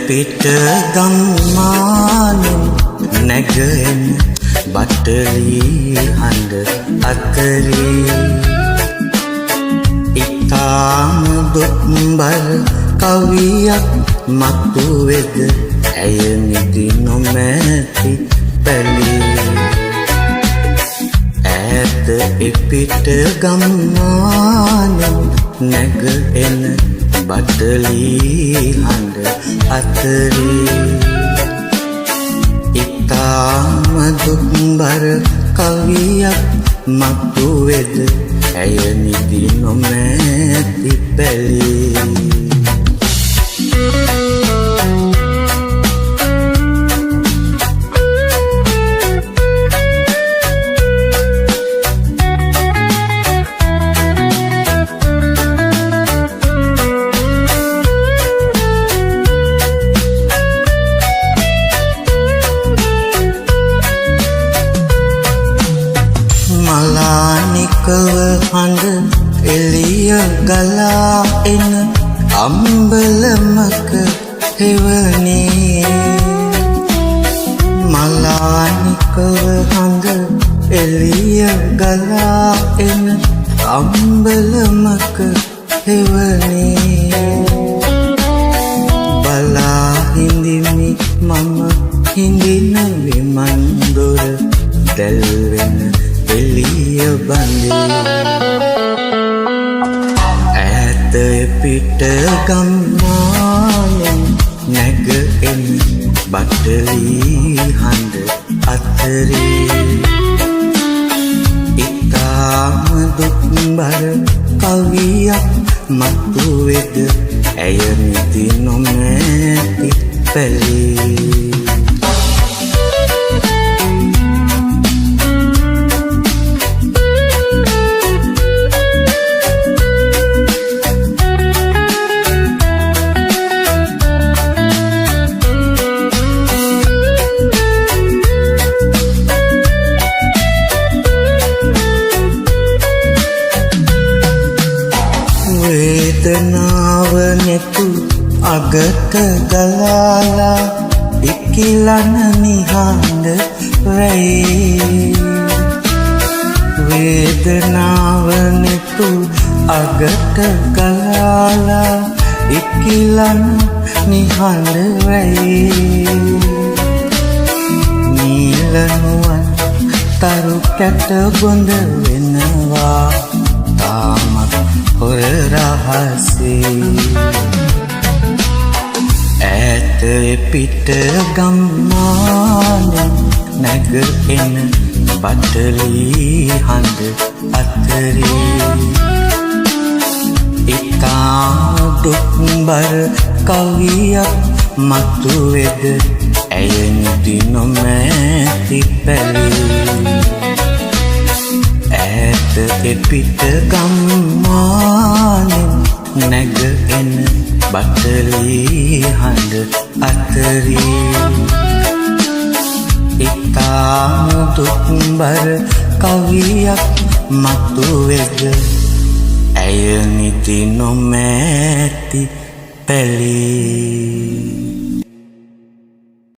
පිට ගම්මානෙන් නැගෙන බටලි හඬ අතරේ ඉතාම දුක්බර කවියක් මතුවෙද ඇය නිදි නොමැති පැලේ ඈත එපිට ගම්මානෙන් නැගෙන බටලි හඬ අතරේ ඉතාම දුක්බර කවියක් මතුවෙද ඇය නිදි නොමැති පැලේ මලානිකව හඬ එළිය ගලා එන අම්බලමක හෙවනේ මලානිකව හඬ එළිය ගලා එන අම්බලමක හෙවනේ බලා හිඳිමි මම හිඳින විමන් දොර දැල්වෙන එළිය බඳේ ඈත පිට ගම්මානෙන් නැගෙන බටලි හඬ අතරේ ඉතාම දුක්බර කවියක් මතුවෙද ඇය නිදි නොමැති පැලේ වේදනාව නෙතු අගට ගලාලා ඉකිලන නිහඬ රැයි වේදනාව නෙතු අගට ගලාලා ඉකිලන නිහඬ රැයි නීලනුවන් තරු කැට බොඳ වෙනවා තාමත් හොර රහසේ ඈත පිට ගම්මානෙන් නැගෙන බටලි හඬ අතරේ ඉතා දුක්බර කවියක් මතුවෙද ඇය නිදි නොමැති පැලේ ඈත එපිට ගම්මානෙන් නැගෙන බටලි හඬ අතරේ ඉතාම දුක්බර කවියක් මතුවෙද ඇය නිදි නොමැති පැලේ